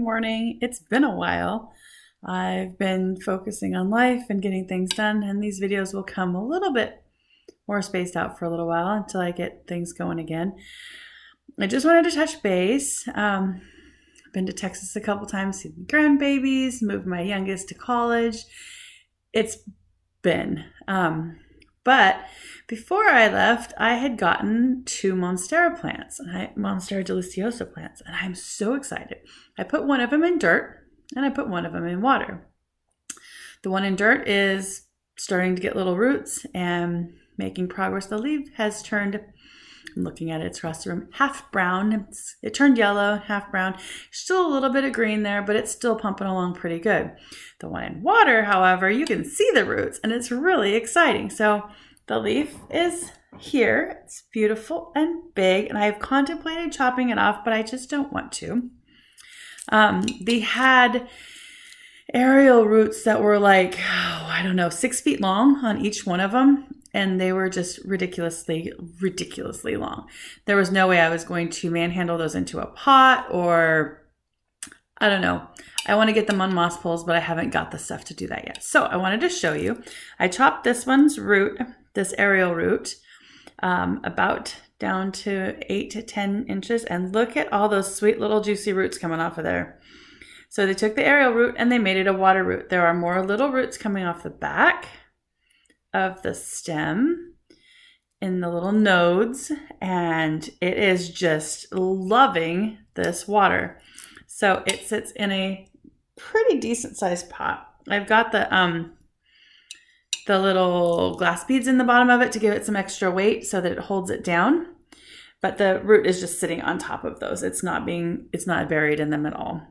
morning. It's been a while. I've been focusing on life and getting things done, and these videos will come a little bit more spaced out for a little while until I get things going again. I just wanted to touch base. I've been to Texas a couple times, seen grandbabies, moved my youngest to college. It's been. But before I left, I had gotten 2 Monstera plants, Monstera Deliciosa plants, and I'm so excited. I put one of them in dirt, and I put one of them in water. The one in dirt is starting to get little roots and making progress. The leaf has turned, I'm looking at it, it's across the room, half brown. It turned yellow, half brown. Still a little bit of green there, but it's still pumping along pretty good. The one in water, however, you can see the roots, and it's really exciting. So the leaf is here. It's beautiful and big, and I've contemplated chopping it off, but I just don't want to. They had aerial roots that were like, I don't know, 6 feet long on each one of them. And they were just ridiculously long. There was no way I was going to manhandle those into a pot, or I don't know. I want to get them on moss poles, but I haven't got the stuff to do that yet. So I wanted to show you. I chopped this one's root, this aerial root, about down to 8 to 10 inches. And look at all those sweet little juicy roots coming off of there. So they took the aerial root and they made it a water root. There are more little roots coming off the back of the stem in the little nodes, and it is just loving this water. So it sits in a pretty decent sized pot. I've got the little glass beads in the bottom of it to give it some extra weight so that it holds it down. But the root is just sitting on top of those. It's not buried in them at all.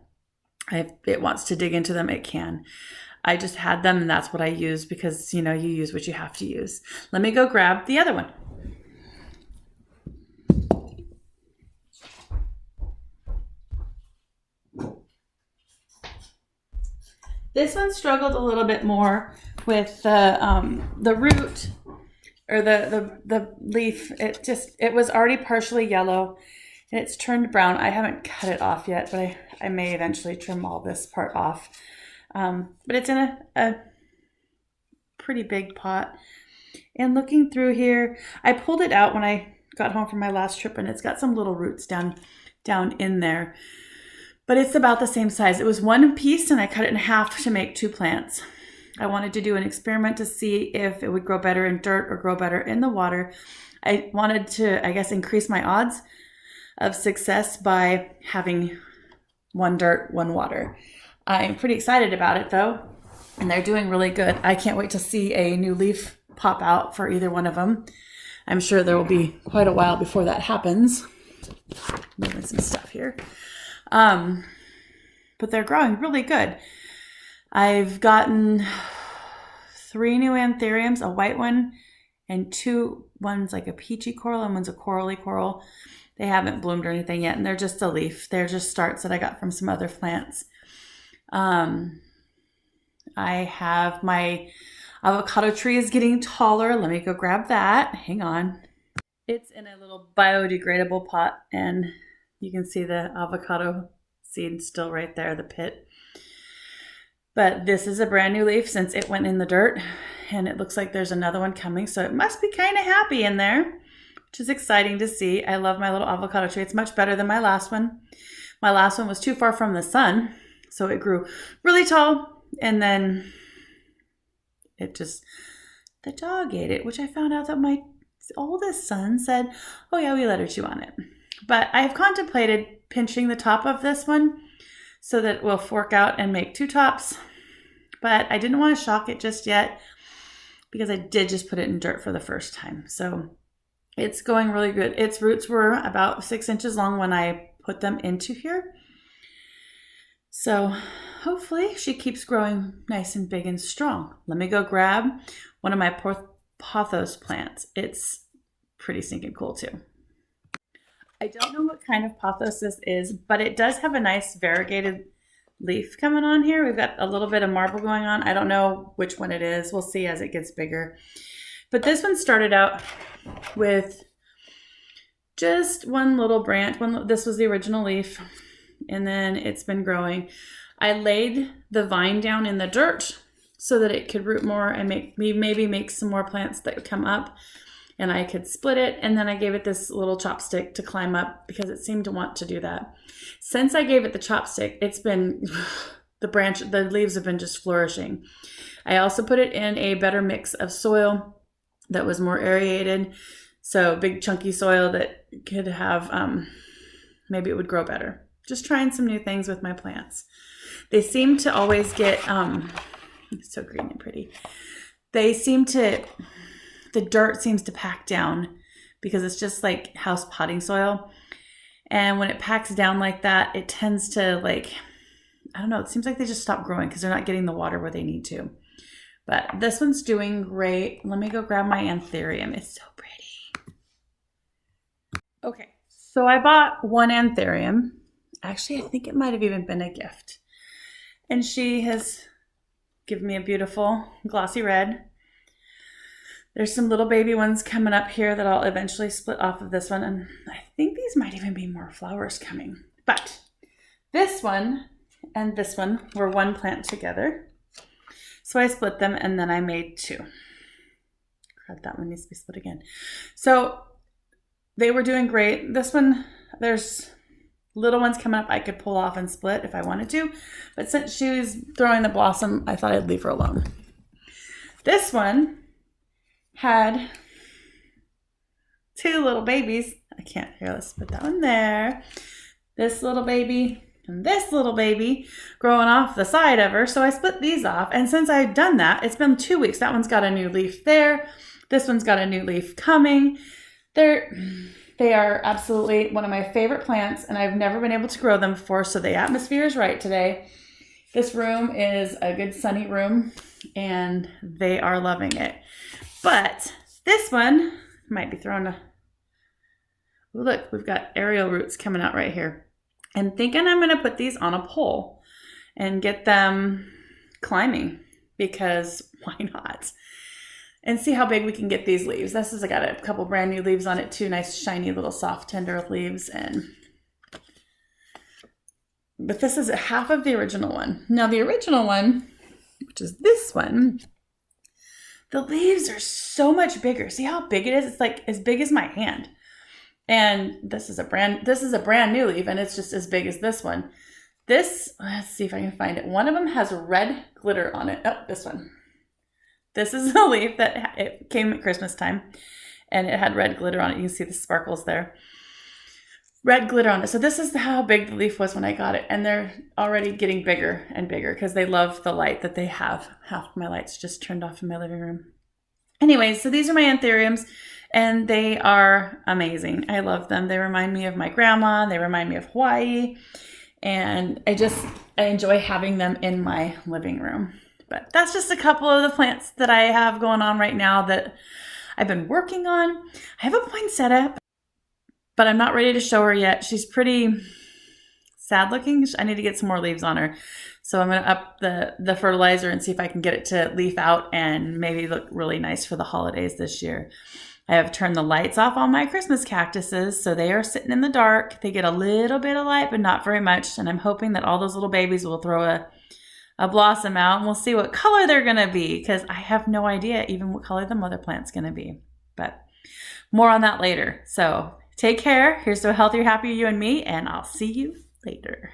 If it wants to dig into them, it can. I just had them, and that's what I use because, you know, you use what you have to use. Let me go grab the other one. This one struggled a little bit more with the root or the leaf. It was already partially yellow and it's turned brown. I haven't cut it off yet, but I may eventually trim all this part off. But it's in a pretty big pot. And looking through here, I pulled it out when I got home from my last trip, and it's got some little roots down in there. But it's about the same size. It was one piece, and I cut it in half to make 2 plants. I wanted to do an experiment to see if it would grow better in dirt or grow better in the water. I wanted to, I guess, increase my odds of success by having 1 dirt, 1 water. I'm pretty excited about it though, and they're doing really good. I can't wait to see a new leaf pop out for either one of them. I'm sure there will be quite a while before that happens. Moving some stuff here. But they're growing really good. I've gotten 3 new anthuriums, a white one and 2, one's like a peachy coral and one's a corally coral. They haven't bloomed or anything yet, and they're just a leaf. They're just starts that I got from some other plants. I have my avocado tree is getting taller. Let me go grab that. Hang on. It's in a little biodegradable pot, and you can see the avocado seed still right there, the pit. But this is a brand new leaf since it went in the dirt, and it looks like there's another one coming, so it must be kind of happy in there, which is exciting to see. I love my little avocado tree. It's much better than my last one. My last one was too far from the sun, so it grew really tall, and then the dog ate it, which I found out that my oldest son said, oh yeah, we let her chew on it. But I've contemplated pinching the top of this one so that it will fork out and make 2 tops, but I didn't want to shock it just yet because I did just put it in dirt for the first time. So it's going really good. Its roots were about 6 inches long when I put them into here. So hopefully she keeps growing nice and big and strong. Let me go grab one of my pothos plants. It's pretty stinking cool too. I don't know what kind of pothos this is, but it does have a nice variegated leaf coming on here. We've got a little bit of marble going on. I don't know which one it is. We'll see as it gets bigger. But this one started out with just one little branch. This was the original leaf. and then it's been growing. I laid the vine down in the dirt so that it could root more and maybe make some more plants that would come up, and I could split it. And then I gave it this little chopstick to climb up because it seemed to want to do that. Since I gave it the chopstick, it's been, the leaves have been just flourishing. I also put it in a better mix of soil that was more aerated. So big chunky soil that could have, maybe it would grow better. Just trying some new things with my plants. They seem to always get, so green and pretty. They seem to, the dirt seems to pack down because it's just like house potting soil. And when it packs down like that, it tends to like, I don't know, it seems like they just stop growing because they're not getting the water where they need to. But this one's doing great. Let me go grab my anthurium. It's so pretty. Okay, so I bought one anthurium. Actually, I think it might have even been a gift. And she has given me a beautiful glossy red. There's some little baby ones coming up here that I'll eventually split off of this one. And I think these might even be more flowers coming. But this one and this one were one plant together. So I split them and then I made two. God, that one needs to be split again. So they were doing great. This one, there's little ones coming up I could pull off and split if I wanted to. But since she was throwing the blossom, I thought I'd leave her alone. This one had two little babies. I can't hear. Let's put that one there. This little baby and this little baby growing off the side of her. So I split these off. And since I've done that, it's been 2 weeks. That one's got a new leaf there. This one's got a new leaf coming. They are absolutely one of my favorite plants, and I've never been able to grow them before. So the atmosphere is right today. This room is a good sunny room and they are loving it. But this one might be throwing a, look, we've got aerial roots coming out right here. I'm thinking I'm going to put these on a pole and get them climbing because why not? And see how big we can get these leaves. This has got a couple brand new leaves on it too. Nice, shiny, little soft, tender leaves. But this is half of the original one. Now the original one, which is this one, the leaves are so much bigger. See how big it is? It's like as big as my hand. And this is a brand new leaf, and it's just as big as this one. This, let's see if I can find it. One of them has red glitter on it. Oh, this one. This is a leaf that it came at Christmas time, and it had red glitter on it. You can see the sparkles there. Red glitter on it. So this is how big the leaf was when I got it, and they're already getting bigger and bigger because they love the light that they have. Half of my lights just turned off in my living room. Anyways, so these are my anthuriums. And they are amazing. I love them. They remind me of my grandma. They remind me of Hawaii. And I enjoy having them in my living room. But that's just a couple of the plants that I have going on right now that I've been working on. I have a poinsettia, but I'm not ready to show her yet. She's pretty sad looking. I need to get some more leaves on her. So I'm going to up the fertilizer and see if I can get it to leaf out and maybe look really nice for the holidays this year. I have turned the lights off on my Christmas cactuses, so they are sitting in the dark. They get a little bit of light, but not very much. And I'm hoping that all those little babies will throw a blossom out, and we'll see what color they're going to be, because I have no idea even what color the mother plant's going to be. But more on that later. So take care. Here's to a healthier, happier you and me, and I'll see you later.